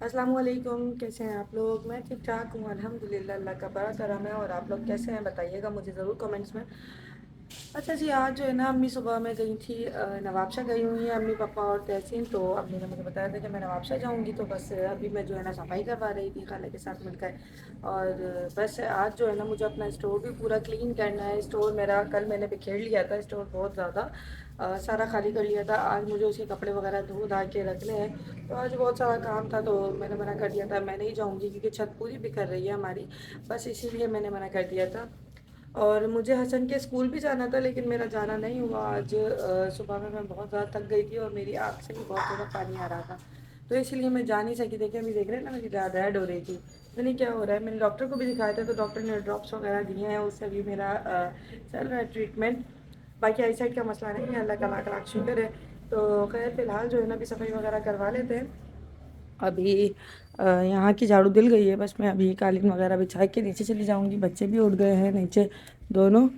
अस्सलाम वालेकुम। कैसे हैं आप लोग? मैं ठीक ठाक हूँ अल्हम्दुलिल्लाह, अल्लाह का बड़ा करम है। और आप लोग कैसे हैं बताइएगा मुझे ज़रूर कमेंट्स में। अच्छा जी, आज जो है ना अम्मी सुबह में गई थी, नवाबशाह गई हुई हैं अम्मी पापा और तहसीन। तो अम्मी ने मुझे बताया था कि मैं नवाबशाह जाऊँगी, तो बस अभी मैं जो है ना सफाई करवा रही थी खाला के साथ मिलकर। और बस आज जो है ना मुझे अपना स्टोर भी पूरा क्लीन करना है। स्टोर मेरा कल मैंने बिखेर लिया था, स्टोर बहुत ज़्यादा सारा खाली कर लिया था। आज मुझे उसके कपड़े वगैरह धो धा के रखने हैं, तो आज बहुत सारा काम था तो मैंने मना कर दिया था। मैं नहीं जाऊँगी क्योंकि छत पूरी बिखर रही है हमारी, बस इसीलिए मैंने मना कर दिया था। और मुझे हसन के स्कूल भी जाना था लेकिन मेरा जाना नहीं हुआ आज। सुबह में मैं बहुत ज़्यादा थक गई थी और मेरी आँख से भी बहुत ज़्यादा पानी आ रहा था, तो इसलिए मैं जा नहीं सकी। देखिए अभी देख रहे हैं ना, मेरी रेड हो रही थी, पता नहीं क्या हो रहा है। मैंने डॉक्टर को भी दिखाया था तो डॉक्टर ने ड्रॉप्स वगैरह दिए हैं, उससे भी मेरा चल रहा है ट्रीटमेंट। बाकी आई साइड का मसला नहीं है, अल्लाह का लाख लाख शुक्र है। तो खैर फ़िलहाल जो है ना अभी सफाई वगैरह करवा लेते हैं। अभी यहाँ की झाड़ू दिल गई है, बस मैं अभी कालीन वगैरह बिछा के नीचे चली जाऊँगी। बच्चे भी उठ गए हैं नीचे दोनों।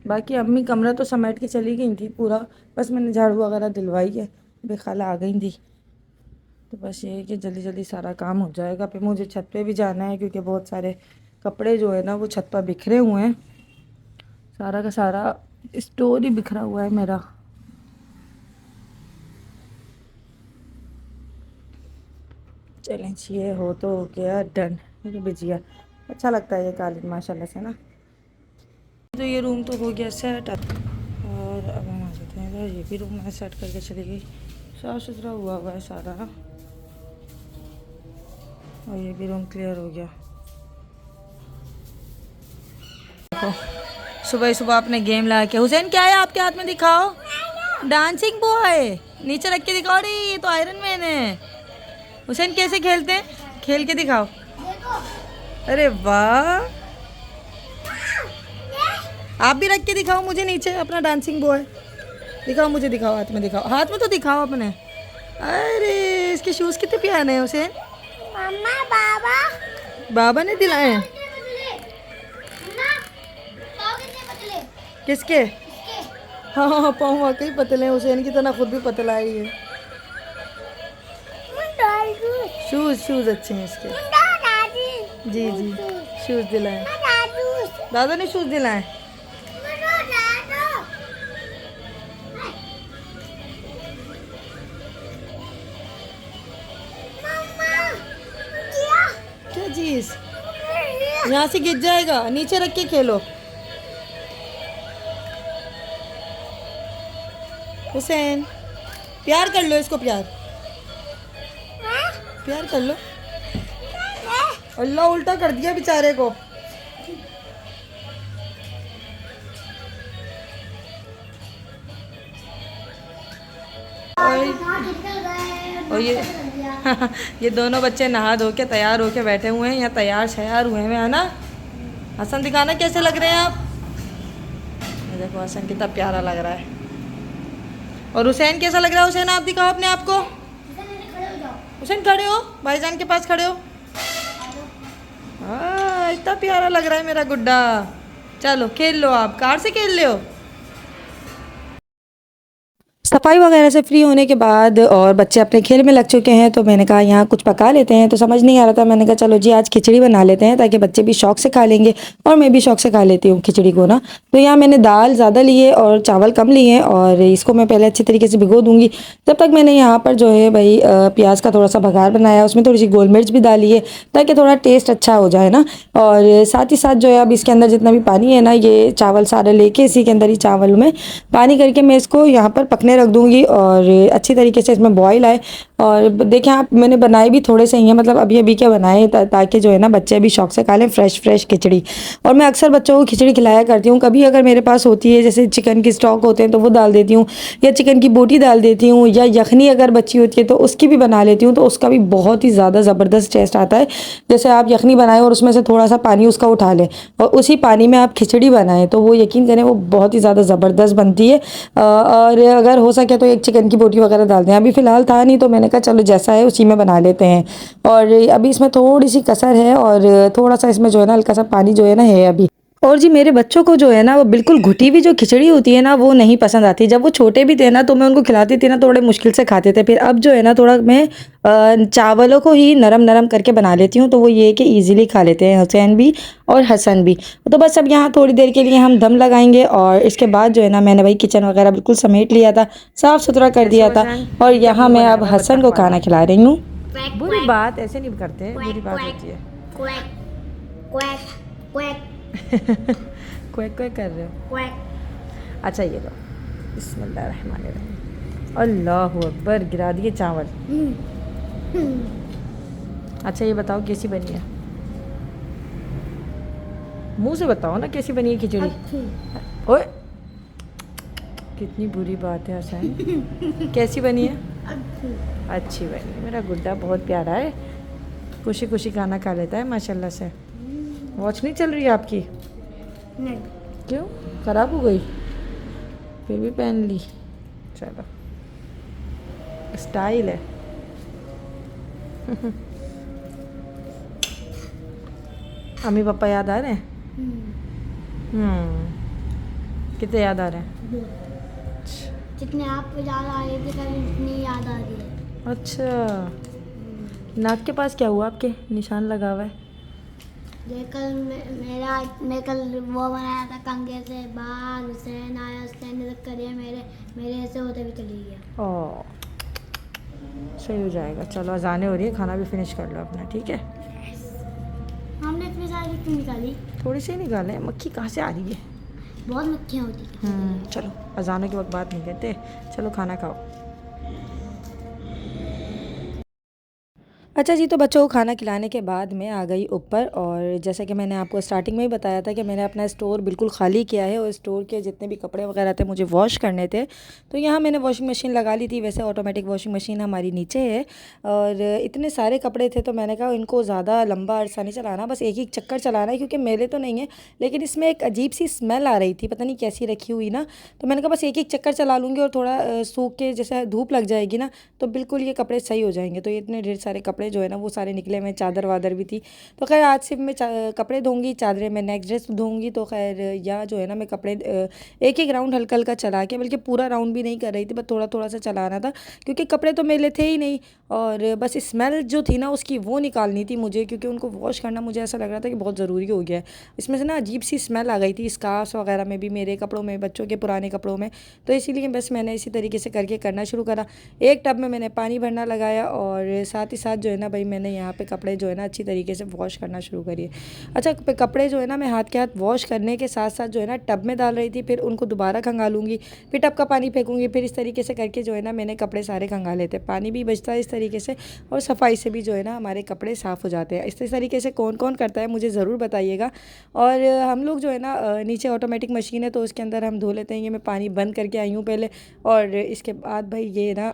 बाकी अम्मी कमरा तो समेट के चली गई थी पूरा, बस मैंने झाड़ू वगैरह दिलवाई है। अभी खाला आ गई थी, तो बस ये है कि जल्दी जल्दी सारा काम हो जाएगा। फिर मुझे छत पे भी जाना है क्योंकि बहुत सारे कपड़े जो है ना वो छत पर बिखरे हुए हैं। सारा का सारा स्टोर ही बिखरा हुआ है मेरा। चलें ये हो तो हो गया डन। ये बिजिया अच्छा लगता है ये कालीन माशाल्लाह से ना। तो ये रूम तो हो गया सेट। और अब हम आ जाते हैं, ये भी रूम मैं सेट करके चली गई। साफ़ सुथरा हुआ है सारा ना। और ये भी रूम क्लियर हो गया। देखो सुबह सुबह अपने गेम ला के, हुसैन क्या है आपके हाथ में दिखाओ। डांसिंग बॉय नीचे रख के दिखाओ रे, ये तो आयरन मैन है। हुसैन कैसे खेलते हैं, खेल के दिखाओ। अरे वाह, आप भी रख के दिखाओ मुझे नीचे अपना डांसिंग बॉय। दिखाओ मुझे, दिखाओ हाथ में, दिखाओ हाथ में तो दिखाओ अपने। अरे इसके शूज़ कितने प्यारे हैं हुसैन। मम्मा बाबा, बाबा ने दिलाए हैं। किसके? हाँ हाँ पाँव वाकई पतले हैं, हुसैन की तरह खुद भी पतला ही है। शूज़ शूज़ अच्छे हैं इसके। जी जी शूज़ दिलाए, दादा ने शूज़ दिलाए। क्या चीज़? यहाँ से गिर जाएगा, नीचे रख के खेलो। हुसैन प्यार कर लो इसको, प्यार प्यार कर लो। अल्लाह उल्टा कर दिया बेचारे को। और ये ये दोनों बच्चे नहा धो के तैयार होके बैठे हुए हैं, यहाँ तैयार शयार हुए हैं, है ना। हसन दिखाना कैसे लग रहे हैं आप। ये देखो हसन कितना प्यारा लग रहा है। और हुसैन कैसा लग रहा है? हुसैन आप दिखाओ अपने आप को। हुसैन खड़े हो, भाईजान के पास खड़े हो। हाँ इतना प्यारा लग रहा है मेरा गुड्डा। चलो खेल लो, आप कार से खेल ले हो। सफाई वगैरह से फ्री होने के बाद और बच्चे अपने खेल में लग चुके हैं, तो मैंने कहा यहाँ कुछ पका लेते हैं। तो समझ नहीं आ रहा था, मैंने कहा चलो जी आज खिचड़ी बना लेते हैं ताकि बच्चे भी शौक से खा लेंगे और मैं भी शौक से खा लेती हूँ खिचड़ी को ना। तो यहाँ मैंने दाल ज़्यादा ली है और चावल कम लिए हैं और इसको मैं पहले अच्छी तरीके से भिगो दूँगी। तब तक मैंने यहाँ पर जो है भाई प्याज का थोड़ा सा भगार बनाया, उसमें थोड़ी सी गोल मिर्च भी डाली है ताकि थोड़ा टेस्ट अच्छा हो जाए ना। और साथ ही साथ जो है अब इसके अंदर जितना भी पानी है ना, ये चावल सारे लेके इसी के अंदर ही चावल में पानी करके मैं इसको यहाँ पर पकने पकने रख दूँगी और अच्छी तरीके से इसमें बॉयल आए। और देखें आप, मैंने बनाए भी थोड़े से ही हैं, मतलब अभी अभी क्या बनाए ताकि जो है ना बच्चे भी शौक से खा लें फ्रेश खिचड़ी। और मैं अक्सर बच्चों को खिचड़ी खिलाया करती हूँ। कभी अगर मेरे पास होती है, जैसे चिकन की स्टॉक होते हैं तो वो डाल देती हूँ, या चिकन की बोटी डाल देती हूँ, या यखनी अगर बची होती है तो उसकी भी बना लेती हूँ, तो उसका भी बहुत ही ज़्यादा ज़बरदस्त टेस्ट आता है। जैसे आप यखनी बनाएं और उसमें से थोड़ा सा पानी उसका उठा लें और उसी पानी में आप खिचड़ी बनाएं, तो वो यकीन करें वो बहुत ही ज़्यादा ज़बरदस्त बनती है। और अगर हो सके तो एक चिकन की बोटी वगैरह डाल दें। अभी फ़िलहाल था नहीं तो मैंने कहा चलो जैसा है उसी में बना लेते हैं। और अभी इसमें थोड़ी सी कसर है और थोड़ा सा इसमें जो है ना हल्का सा पानी जो है ना है अभी। और जी मेरे बच्चों को जो है ना वो बिल्कुल घुटी हुई जो खिचड़ी होती है ना वो नहीं पसंद आती। जब वो छोटे भी थे ना तो मैं उनको खिलाती थी ना तो बड़े मुश्किल से खाते थे। फिर अब जो है ना थोड़ा मैं चावलों को ही नरम नरम करके बना लेती हूँ, तो वो ये है कि ईज़िली खा लेते हैं हुसैन भी और हसन भी। तो बस अब यहाँ थोड़ी देर के लिए हम दम लगाएंगे और इसके बाद जो है ना मैंने भाई किचन वगैरह बिल्कुल समेट लिया था, साफ़ सुथरा कर दिया था। और यहाँ मैं अब हसन को खाना खिला रही हूँ। बुरी बात ऐसे नहीं करते, बुरी बात होती है। क्वैक क्वैक कर रहे हो? अच्छा ये लो, बिस्मिल्लाहिर्रहमानिर्रहीम, अल्लाहु अकबर, गिरा दिए चावल। अच्छा ये बताओ कैसी बनी है? मुंह से बताओ ना कैसी बनी है खिचड़ी। ओए कितनी बुरी बात है हसन। कैसी बनी है? अच्छी बनी है। मेरा गुड्डा बहुत प्यारा है, खुशी खुशी खाना खा लेता है माशाल्लाह से। वॉच नहीं चल रही है आपकी? नहीं। क्यों, ख़राब हो गई? फिर भी पहन ली, चलो स्टाइल है। अम्मी पापा याद आ रहे हैं? कितने याद आ रहे हैं? जितने आपको याद आ रही थी कल उतनी याद आ रही है। अच्छा, नाक के पास क्या हुआ आपके? निशान लगा हुआ है। कल मैं कल वो बनाया था कंगे से बाल, हुसैन आया, हुसैन ने करिए मेरे ऐसे होते भी चली गया। ओह सही हो जाएगा। चलो अजाने हो रही है, खाना भी फिनिश कर लो अपना, ठीक है? हमने इतनी सारी क्यों निकाली? थोड़ी सी निकालें, मक्खी कहाँ से आ रही है? बहुत मक्खियाँ होती हैं। चलो अजानों के वक्त बात नहीं करते, चलो खाना खाओ। अच्छा जी, तो बच्चों को खाना खिलाने के बाद मैं आ गई ऊपर। और जैसा कि मैंने आपको स्टार्टिंग में ही बताया था कि मैंने अपना स्टोर बिल्कुल खाली किया है और स्टोर के जितने भी कपड़े वगैरह थे मुझे वॉश करने थे, तो यहाँ मैंने वॉशिंग मशीन लगा ली थी। वैसे ऑटोमेटिक वॉशिंग मशीन हमारी नीचे है और इतने सारे कपड़े थे तो मैंने कहा इनको ज़्यादा लंबा अरसा नहीं चलाना, बस एक ही चक्कर चलाना है, क्योंकि मेले तो नहीं है लेकिन इसमें एक अजीब सी स्मेल आ रही थी, पता नहीं कैसी रखी हुई ना। तो मैंने कहा बस एक एक चक्कर चला लूँगी और थोड़ा सूख के जैसे धूप लग जाएगी ना तो बिल्कुल ये कपड़े सही हो जाएंगे। तो इतने ढेर सारे कपड़े जो है ना वो सारे निकले में, चादर वादर भी थी। तो खैर आज सिर्फ मैं कपड़े धोंगी, चादरें मैं नेक्स्ट ड्रेस धोंगी। तो खैर या जो है ना मैं कपड़े एक एक राउंड हल्का हल्का चला के, बल्कि पूरा राउंड भी नहीं कर रही थी, बस थोड़ा थोड़ा सा चलाना था क्योंकि कपड़े तो मेले थे ही नहीं। और बस स्मेल जो थी ना उसकी वो निकालनी थी मुझे, क्योंकि उनको वॉश करना मुझे ऐसा लग रहा था कि बहुत ज़रूरी हो गया है। इसमें से ना अजीब सी स्मेल आ गई थी स्कार्फ वगैरह में भी, मेरे कपड़ों में, बच्चों के पुराने कपड़ों में। तो इसीलिए बस मैंने इसी तरीके से करके करना शुरू करा। एक टब में मैंने पानी भरना लगाया और साथ ही साथ जो है ना भाई मैंने यहाँ पे कपड़े जो है ना अच्छी तरीके से वॉश करना शुरू करिए। अच्छा कपड़े जो है ना मैं हाथ के हाथ वॉश करने के साथ साथ जो है ना टब में डाल रही थी, फिर उनको दोबारा खंगालूंगी, फिर टब का पानी फेंकूंगी, फिर इस तरीके से करके जो है ना मैंने कपड़े सारे खंगा लेते, पानी भी बचता है इस तरीके से और सफाई से भी जो है ना हमारे कपड़े साफ़ हो जाते हैं। इस तरीके से कौन कौन करता है मुझे ज़रूर बताइएगा। और हम लोग जो है ना नीचे ऑटोमेटिक मशीन है तो उसके अंदर हम धो लेते हैं। ये मैं पानी बंद करके आई हूँ पहले और इसके बाद भाई ये ना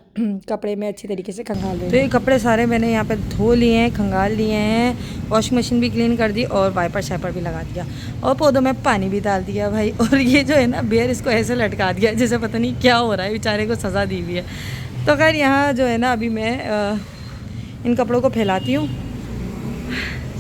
कपड़े में अच्छी तरीके से खंगाल रही हूँ। तो ये कपड़े सारे मैंने यहाँ पे धो लिए हैं, खंगाल लिए हैं, वॉशिंग मशीन भी क्लीन कर दी और वाइपर शाइपर भी लगा दिया और पौधों में पानी भी डाल दिया भाई। और ये जो है ना बेयर इसको ऐसे लटका दिया जैसे पता नहीं क्या हो रहा है, बेचारे को सज़ा दी हुई है। तो खैर यहाँ जो है ना अभी मैं इन कपड़ों को फैलाती हूँ,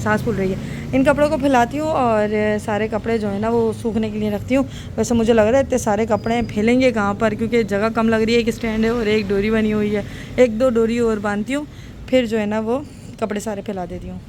सांस फूल रही है, इन कपड़ों को फैलाती हूँ और सारे कपड़े जो है ना वो सूखने के लिए रखती हूँ। वैसे मुझे लग रहा है इतने सारे कपड़े फैलेंगे कहाँ पर, क्योंकि जगह कम लग रही है। एक स्टैंड है और एक डोरी बनी हुई है, एक दो डोरी और बांधती हूँ, फिर जो है ना वो कपड़े सारे फैला देती हूँ।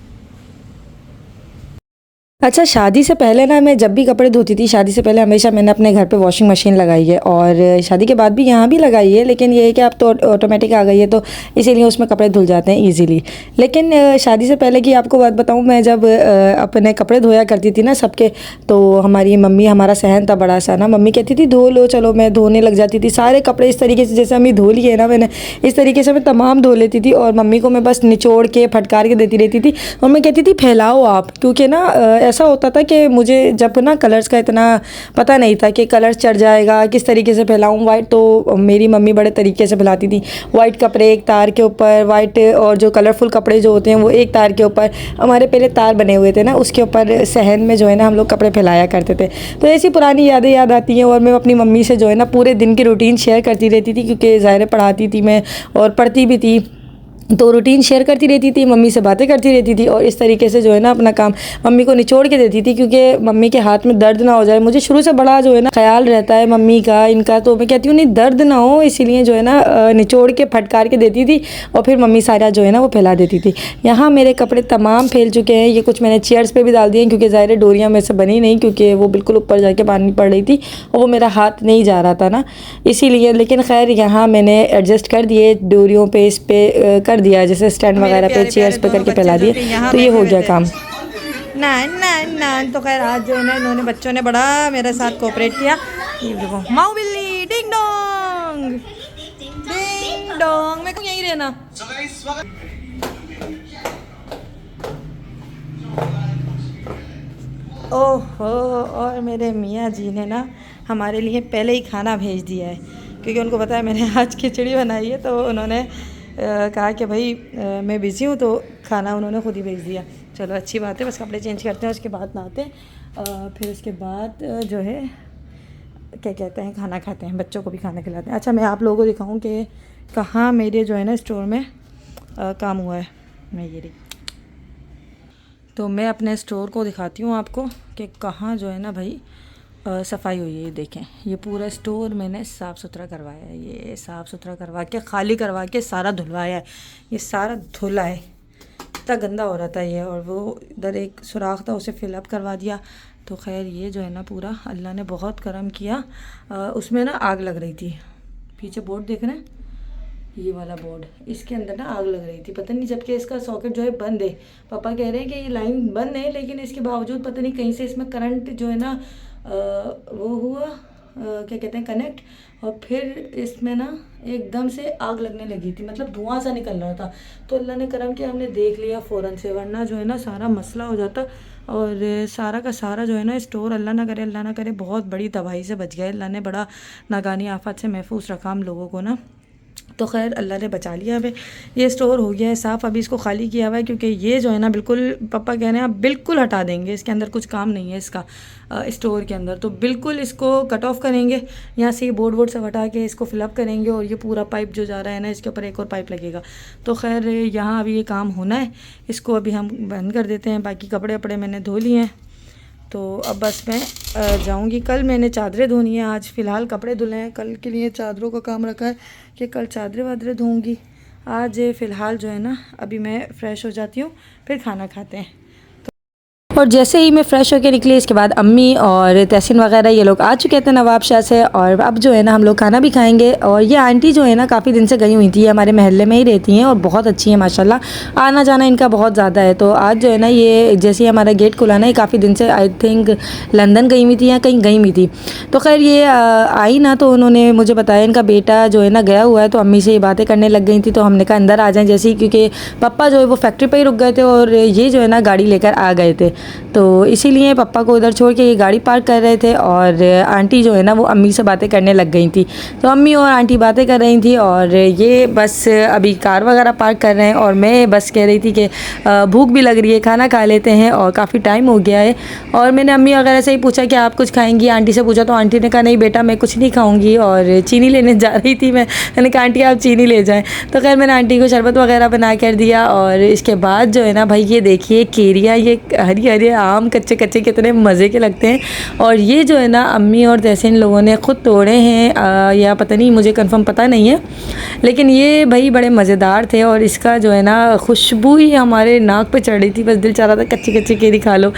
अच्छा, शादी से पहले ना मैं जब भी कपड़े धोती थी, शादी से पहले हमेशा मैंने अपने घर पे वॉशिंग मशीन लगाई है और शादी के बाद भी यहाँ भी लगाई है, लेकिन ये है कि अब तो ऑटोमेटिक आ गई है तो इसीलिए उसमें कपड़े धुल जाते हैं इजीली। लेकिन शादी से पहले की आपको बात बताऊँ, मैं जब अपने कपड़े धोया करती थी ना सबके, तो हमारी मम्मी, हमारा सहन था बड़ा सा ना, मम्मी कहती थी धो लो, चलो मैं धोने लग जाती थी सारे कपड़े इस तरीके से, जैसे मम्मी धो लिए ना मैंने, इस तरीके से मैं तमाम धो लेती थी और मम्मी को मैं बस निचोड़ के फटकार के देती रहती थी और मैं कहती थी फैलाओ आप, क्योंकि ना ऐसा होता था कि मुझे जब ना कलर्स का इतना पता नहीं था कि कलर्स चढ़ जाएगा, किस तरीके से फैलाऊं वाइट, तो मेरी मम्मी बड़े तरीके से फैलाती थी। वाइट कपड़े एक तार के ऊपर, वाइट और जो कलरफुल कपड़े जो होते हैं वो एक तार के ऊपर, हमारे पहले तार बने हुए थे ना, उसके ऊपर सहन में जो है ना हम लोग कपड़े फैलाया करते थे। तो ऐसी पुरानी यादें याद आती हैं और मैं अपनी मम्मी से जो है ना पूरे दिन की रूटीन शेयर करती रहती थी, क्योंकि ज़ाहिर पढ़ाती थी मैं और पढ़ती भी थी, तो रूटीन शेयर करती रहती थी, मम्मी से बातें करती रहती थी और इस तरीके से जो है ना अपना काम मम्मी को निचोड़ के देती थी, क्योंकि मम्मी के हाथ में दर्द ना हो जाए। मुझे शुरू से बड़ा जो है ना ख्याल रहता है मम्मी का, इनका, तो मैं कहती हूँ नहीं दर्द ना हो, इसीलिए जो है ना निचोड़ के फटकार के देती थी और फिर मम्मी सारा जो है ना वो फैला देती थी। यहाँ मेरे कपड़े तमाम फैल चुके हैं, ये कुछ मैंने चेयर्स पर भी डाल दिए क्योंकि ज़ाहिर डोरियाँ मेरे से बनी नहीं, क्योंकि वो बिल्कुल ऊपर जाके पानी पड़ रही थी और वो मेरा हाथ नहीं जा रहा था ना, इसीलिए। लेकिन खैर यहाँ मैंने एडजस्ट कर दिए डोरियों पे, इस पे कर दिया, जैसे स्टैंड वगैरह पे चेयर्स पे करके फैला दिए, तो ये हो गया काम। ना ना ना, तो खैर आज जो है ना इन्होंने बच्चों ने बड़ा मेरे साथ कोऑपरेट किया। ये देखो माऊ बिल्ली, डिंग डोंग डिंग डोंग, मेरे को यहीं रहना। ओहो, और मेरे मियाँ जी ने ना हमारे लिए पहले ही खाना भेज दिया है, क्योंकि उनको पता है मैंने आज खिचड़ी बनाई है, तो उन्होंने कहा कि भाई मैं बिज़ी हूँ, तो खाना उन्होंने खुद ही भेज दिया। चलो अच्छी बात है, बस कपड़े चेंज करते हैं, उसके बाद नहाते हैं, फिर उसके बाद जो है क्या कहते हैं खाना खाते हैं, बच्चों को भी खाना खिलाते हैं। अच्छा, मैं आप लोगों को दिखाऊं कि कहाँ मेरे जो है ना स्टोर में काम हुआ है। मैं ये तो मैं अपने स्टोर को दिखाती हूँ आपको कि कहाँ जो है ना भाई सफाई हुई है। ये देखें, ये पूरा स्टोर मैंने साफ़ सुथरा करवाया है, ये साफ़ सुथरा करवा के खाली करवा के सारा धुलवाया है, ये सारा धुला है, इतना गंदा हो रहा था ये, और वो इधर एक सुराख था उसे फिलअप करवा दिया। तो खैर ये जो है ना पूरा अल्लाह ने बहुत करम किया। उसमें ना आग लग रही थी, पीछे बोर्ड देख रहे हैं, ये वाला बोर्ड, इसके अंदर ना आग लग रही थी, पता नहीं, जबकि इसका सॉकेट जो है बंद है। पापा कह रहे हैं कि ये लाइन बंद है, लेकिन इसके बावजूद पता नहीं कहीं से इसमें करंट जो है ना वो हुआ, क्या कहते हैं, कनेक्ट, और फिर इसमें ना एकदम से आग लगने लगी थी, मतलब धुआं सा निकल रहा था। तो अल्लाह ने करम किया, हमने देख लिया फ़ौरन से, वरना जो है ना सारा मसला हो जाता और सारा का सारा जो है ना स्टोर अल्लाह ना करे बहुत बड़ी तबाही से बच गया। अल्लाह ने बड़ा नागानी आफत से महफूज रखा हम लोगों को ना। तो खैर अल्लाह ने बचा लिया। हमें ये स्टोर हो गया है साफ़, अभी इसको खाली किया हुआ है, क्योंकि ये जो है ना बिल्कुल पापा कह रहे हैं आप बिल्कुल हटा देंगे, इसके अंदर कुछ काम नहीं है इसका, स्टोर के अंदर, तो बिल्कुल इसको कट ऑफ करेंगे, यहाँ से ये बोर्ड सब हटा के इसको फिलअप करेंगे, और ये पूरा पाइप जो जा रहा है ना इसके ऊपर एक और पाइप लगेगा। तो खैर यहाँ अभी ये काम होना है, इसको अभी हम बंद कर देते हैं। बाकी कपड़े वपड़े मैंने धो लिए हैं, तो अब बस मैं जाऊंगी। कल मैंने चादरें धोनी है, आज फ़िलहाल कपड़े धुले हैं, कल के लिए चादरों का काम रखा है कि कल चादरें वादरें धोऊंगी। आज फ़िलहाल जो है ना अभी मैं फ़्रेश हो जाती हूँ, फिर खाना खाते हैं। और जैसे ही मैं फ़्रेश होकर निकली, इसके बाद अम्मी और तहसीन वगैरह ये लोग आ चुके थे नवाबशाह से, और अब जो है ना हम लोग खाना भी खाएंगे। और ये आंटी जो है ना काफ़ी दिन से गई हुई थी, हमारे महल्ले में ही रहती हैं और बहुत अच्छी हैं माशाल्लाह, आना जाना इनका बहुत ज़्यादा है। तो आज जो है ना ये जैसे ही हमारा गेट खुला ना, ये काफ़ी दिन से आई थिंक लंदन गई हुई थी या कहीं गई हुई थी। तो खैर ये आई ना, तो उन्होंने मुझे बताया इनका बेटा जो है ना गया हुआ है, तो अम्मी से ये बातें करने लग गई थी। तो हमने कहा अंदर आ जाएँ जैसे ही, क्योंकि पापा जो है वो फैक्ट्री पर ही रुक गए थे और ये जो है ना गाड़ी लेकर आ गए थे, तो इसीलिए पापा को उधर छोड़ के ये गाड़ी पार्क कर रहे थे। और आंटी जो है ना वो अम्मी से बातें करने लग गई थी, तो अम्मी और आंटी बातें कर रही थी, और ये बस अभी कार वगैरह पार्क कर रहे हैं। और मैं बस कह रही थी कि भूख भी लग रही है, खाना खा लेते हैं, और काफ़ी टाइम हो गया है। और मैंने अम्मी वगैरह से ही पूछा कि आप कुछ खाएंगी, आंटी से पूछा तो आंटी ने कहा नहीं बेटा मैं कुछ नहीं खाऊंगी, और चीनी लेने जा रही थी मैंने कहा आंटी आप चीनी ले जाएँ। तो खैर मैंने आंटी को शरबत वगैरह बना कर दिया। और इसके बाद जो है ना भाई ये देखिए केरिया, ये हरी यार ये आम कच्चे कच्चे कितने मज़े के लगते हैं। और ये जो है ना अम्मी और तहसीन लोगों ने ख़ुद तोड़े हैं या पता नहीं, मुझे कंफर्म पता नहीं है, लेकिन ये भाई बड़े मज़ेदार थे। और इसका जो है ना खुशबू ही हमारे नाक पे चढ़ रही थी, बस दिल चाह रहा था कच्ची कच्ची केरी खा लो,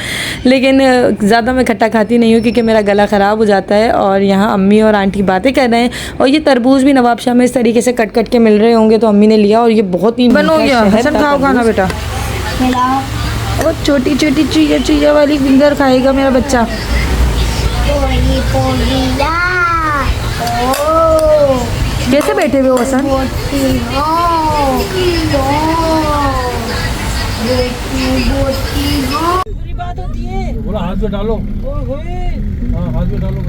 लेकिन ज़्यादा मैं खट्टा खाती नहीं हूँ क्योंकि मेरा गला ख़राब हो जाता है। और यहाँ अम्मी और आंटी बातें कर रहे हैं। और ये तरबूज भी नवाबशाह में इस तरीके से कट कट के मिल रहे होंगे, तो अम्मी ने लिया और ये बहुत ही बन हो गया। हसन खाओ खाना बेटा। खिलाओ। वो छोटी छोटी चुईया चुईया वाली फिंगर खाएगा मेरा बच्चा। पोली पोलिया। ओ कैसे बैठे हुए हो हसन? बोटी हो। बोटी हो। बुरी बात होती है। बोला हाथ में डालो। हाँ हाथ में डालो।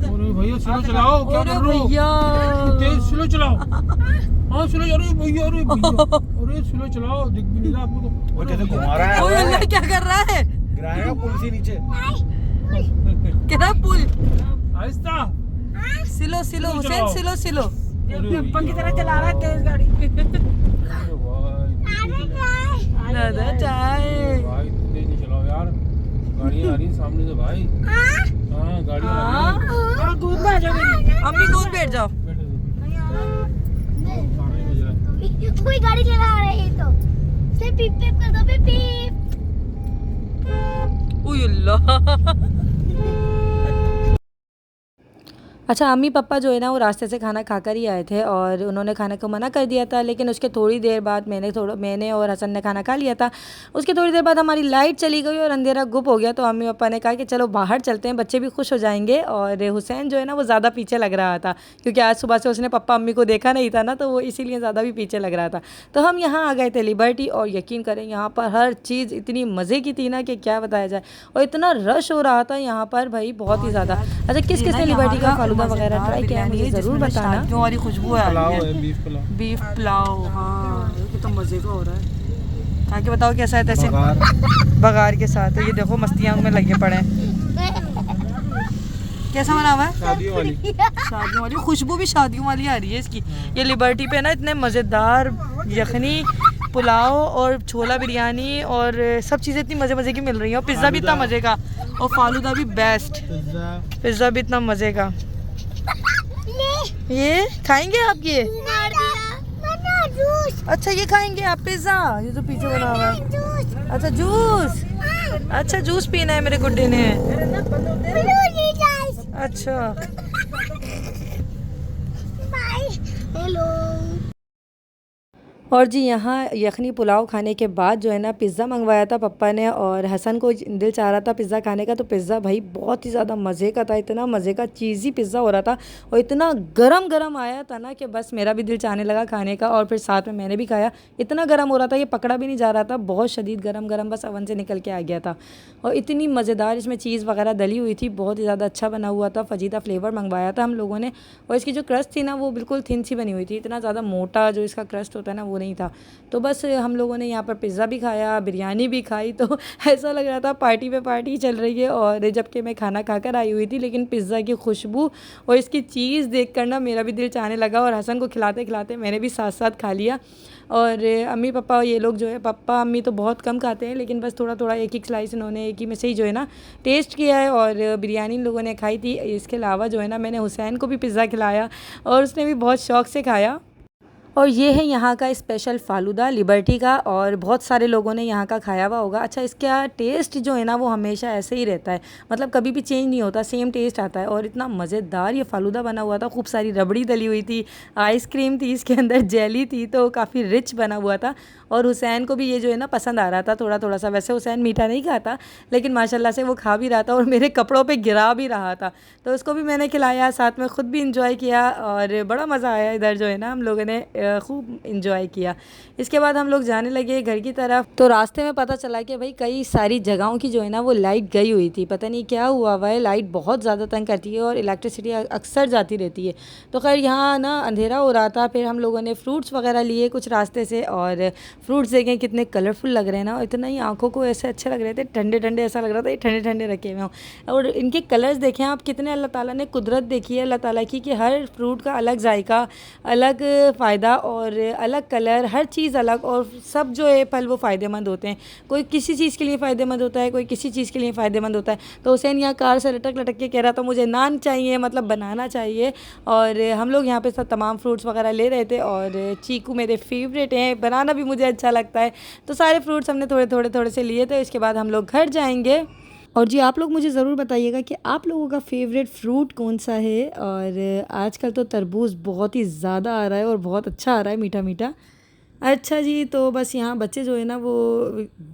अरे भैया स्लो चलाओ, क्या कर रहे हो? तेज स्लो चलाओ। हाँ स्लो, अरे भैया अरे स्लो चलाओ, दिख भी नहीं रहा आपको तो। वो कैसे घुमा रहा है? ओए अल्लाह क्या कर रहा है? गिराएगा पुल से नीचे। किधर पुल? आहिस्ता। सिलो सिलो हुसैन, सिलो सिलो। की तरह चला रहा है तेज गाड़ी। दादा चाय। भाई तेज नहीं चलाओ यार, गाड़ियाँ आ रही हैं सामने से भाई। हाँ गाड़ियाँ आ रही हैं। गोद में आ जाओ मेरी। अम्मी गोद बैठ जाओ। बैठो खाना ही बज रहा है। कोई गाड़ी चला रही है तो से पीप पीप कर दो, पीप पीप। ओए अल्लाह। अच्छा, अम्मी पापा जो है ना वो रास्ते से खाना खाकर ही आए थे और उन्होंने खाने को मना कर दिया था, लेकिन उसके थोड़ी देर बाद मैंने और हसन ने खाना खा लिया था। उसके थोड़ी देर बाद हमारी लाइट चली गई और अंधेरा गुप हो गया, तो अम्मी पापा ने कहा कि चलो बाहर चलते हैं, बच्चे भी खुश हो जाएंगे। और हुसैन जो है ना वो ज़्यादा पीछे लग रहा था क्योंकि आज सुबह से उसने पप्पा अम्मी को देखा नहीं था ना, तो वो इसीलिए ज़्यादा भी पीछे लग रहा था। तो हम यहाँ आ गए थे लिबर्टी, और यकीन करें यहाँ पर हर चीज़ इतनी मज़े की थी ना कि क्या बताया जाए, और इतना रश हो रहा था यहाँ पर भाई बहुत ही ज़्यादा। अच्छा, किस किस ने लिबर्टी का फालूदा वगैरह ट्राई किया है मुझे ज़रूर बताना। शादियों वाली खुशबू आ पुलाव रही है। है, बीफ पुलाव। बीफ पुलाव, हाँ ये तो मज़े का हो रहा है। खा के बताओ कैसा है? तैसे बघार के साथ है। ये देखो मस्तियाँ में लगे पड़े हैं। कैसा बना हुआ है? शादियों वाली। शादियों वाली खुशबू भी शादियों वाली आ रही है इसकी। ये लिबर्टी पे ना इतने मज़ेदार यखनी पुलाव और छोला बिरयानी और सब चीज़ें इतनी मज़े मज़े की मिल रही हैं, और पिज़्ज़ा भी इतना मज़े का, और फालूदा भी बेस्ट। पिज़्ज़ा भी इतना मज़े का। ये खाएंगे आप? ये अच्छा ये खाएंगे आप पिज़्ज़ा? ये तो पीछे बना हुआ है। अच्छा जूस, अच्छा जूस पीना है मेरे गुड्डे ने। अच्छा हेलो। और जी यहाँ यखनी पुलाव खाने के बाद जो है ना पिज़्ज़ा मंगवाया था पापा ने, और हसन को दिल चाह रहा था पिज़्ज़ा खाने का, तो पिज़्ज़ा भाई बहुत ही ज़्यादा मज़े का था, इतना मज़े का चीज़ी पिज़्ज़ा हो रहा था और इतना गरम गरम आया था ना कि बस मेरा भी दिल चाहने लगा खाने का, और फिर साथ में मैंने भी खाया। इतना गर्म हो रहा था, ये पकड़ा भी नहीं जा रहा था, बहुत शदीद गरम गरम बस अवन से निकल के आ गया था। और इतनी मज़ेदार इसमें चीज़ वगैरह डली हुई थी, बहुत ही ज़्यादा अच्छा बना हुआ था। फजीदा फ्लेवर मंगवाया था हम लोगों ने, और इसकी जो क्रस्ट थी ना वो बिल्कुल थिन सी बनी हुई थी, इतना ज़्यादा मोटा जो इसका क्रस्ट होता है ना वो नहीं था। तो बस हम लोगों ने यहाँ पर पिज़्ज़ा भी खाया, बिरयानी भी खाई, तो ऐसा लग रहा था पार्टी पे पार्टी चल रही है। और जबकि मैं खाना खाकर आई हुई थी, लेकिन पिज़्ज़ा की खुशबू और इसकी चीज़ देख कर ना मेरा भी दिल चाहने लगा, और हसन को खिलाते खिलाते मैंने भी साथ साथ खा लिया। और अम्मी पापा ये लोग जो है, पापा अम्मी तो बहुत कम खाते हैं, लेकिन बस थोड़ा थोड़ा एक एक स्लाइस इन्होंने एक ही में से ही जो है ना टेस्ट किया है, और बिरयानी इन लोगों ने खाई थी। इसके अलावा जो है ना मैंने हुसैन को भी पिज़्ज़ा खिलाया और उसने भी बहुत शौक़ से खाया। और ये है यहाँ का स्पेशल फ़ालूदा लिबर्टी का, और बहुत सारे लोगों ने यहाँ का खाया हुआ होगा। अच्छा, इसका टेस्ट जो है ना वो हमेशा ऐसे ही रहता है, मतलब कभी भी चेंज नहीं होता, सेम टेस्ट आता है। और इतना मज़ेदार ये फ़ालूदा बना हुआ था, खूब सारी रबड़ी डली हुई थी, आइसक्रीम थी, इसके अंदर जेली थी, तो काफ़ी रिच बना हुआ था। और हुसैन को भी ये जो है ना पसंद आ रहा था थोड़ा थोड़ा सा। वैसे हुसैन मीठा नहीं खाता, लेकिन माशाल्लाह से वो खा भी रहा था और मेरे कपड़ों पे गिरा भी रहा था, तो उसको भी मैंने खिलाया, साथ में ख़ुद भी इंजॉय किया, और बड़ा मज़ा आया इधर जो है ना हम लोगों ने खूब इंजॉय किया। इसके बाद हम लोग जाने लगे घर की तरफ, तो रास्ते में पता चला कि भाई कई सारी जगहों की जो है ना वो लाइट गई हुई थी, पता नहीं क्या हुआ हुआ है, लाइट बहुत ज़्यादा तंग करती है और इलेक्ट्रिसिटी अक्सर जाती रहती है। तो खैर यहाँ ना अंधेरा हो रहा था, फिर हम लोगों ने फ्रूट्स वगैरह लिए कुछ रास्ते से, और फ्रूट्स देखें कितने कलरफुल लग रहे हैं ना, और इतना ही आंखों को ऐसे अच्छे लग रहे थे, ठंडे ठंडे, ऐसा लग रहा था ये ठंडे ठंडे रखे हुए हों। और इनके कलर्स देखें आप, कितने अल्लाह ताला ने कुदरत देखी है अल्लाह ताला की, कि हर फ्रूट का अलग जायका, अलग फ़ायदा लिया और अलग कलर, हर चीज़ अलग, और सब जो है फल वो फ़ायदेमंद होते हैं। कोई किसी चीज़ के लिए फ़ायदेमंद होता है, कोई किसी चीज़ के लिए फ़ायदेमंद होता है। तो हुसैन यहाँ कार से लटक लटक के कह रहा था मुझे नान चाहिए, मतलब बनाना चाहिए। और हम लोग यहाँ पे सब तमाम फ्रूट्स वगैरह ले रहे थे, और चीकू मेरे फेवरेट हैं, बनाना भी मुझे अच्छा लगता है। तो सारे फ्रूट्स हमने थोड़े से लिए थे। इसके बाद हम लोग घर जाएंगे। और जी आप लोग मुझे ज़रूर बताइएगा कि आप लोगों का फेवरेट फ्रूट कौन सा है। और आजकल तो तरबूज बहुत ही ज़्यादा आ रहा है और बहुत अच्छा आ रहा है, मीठा मीठा। अच्छा जी, तो बस यहाँ बच्चे जो है ना वो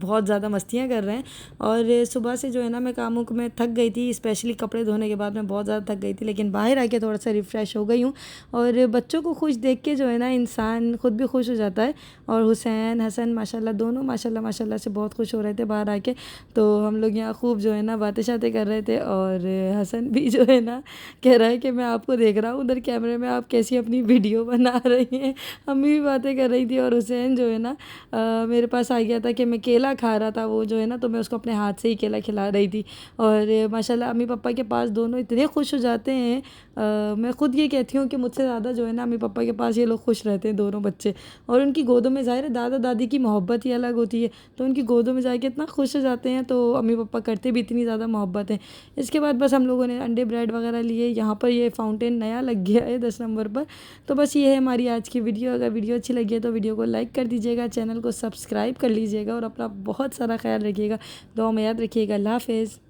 बहुत ज़्यादा मस्तियाँ कर रहे हैं। और सुबह से जो है ना मैं कामों को मैं थक गई थी, स्पेशली कपड़े धोने के बाद मैं बहुत ज़्यादा थक गई थी, लेकिन बाहर आके थोड़ा सा रिफ़्रेश हो गई हूँ। और बच्चों को खुश देख के जो है ना इंसान खुद भी खुश हो जाता है। और हुसैन हसन माशाल्लाह दोनों माशाल्लाह से बहुत खुश हो रहे थे बाहर आके। तो हम लोग यहाँ खूब जो है ना बातें शातें कर रहे थे। और हसन भी जो है ना कह रहा है कि मैं आपको देख रहा हूँ उधर कैमरे में, आप कैसी अपनी वीडियो बना रही हैं। अम्मी भी बातें कर रही थी। और हुसैन जो है ना मेरे पास आ गया था कि मैं केला खा रहा था वो जो है ना, तो मैं उसको अपने हाथ से ही केला खिला रही थी। और माशाल्लाह अम्मी पापा के पास दोनों इतने खुश हो जाते हैं। मैं ख़ुद ये कहती हूँ कि मुझसे ज़्यादा जो है ना अम्मी पापा के पास ये लोग खुश रहते हैं दोनों बच्चे। और उनकी गोदों में ज़ाहिर है दादा दादी की मोहब्बत ही अलग होती है, तो उनकी गोदों में जाके इतना खुश हो जाते हैं। तो अम्मी पापा करते भी इतनी ज़्यादा मोहब्बत है। इसके बाद बस हम लोगों ने अंडे ब्रेड वगैरह लिए। यहाँ पर ये फाउंटेन नया लग गया है 10 नंबर पर। तो बस ये है हमारी आज की वीडियो। अगर वीडियो अच्छी लगी है तो वीडियो को लाइक कर दीजिएगा, चैनल को सब्सक्राइब कर लीजिएगा और अपना बहुत सारा ख्याल रखिएगा। दुआ में याद रखिएगा। अल्लाह हाफ़िज़।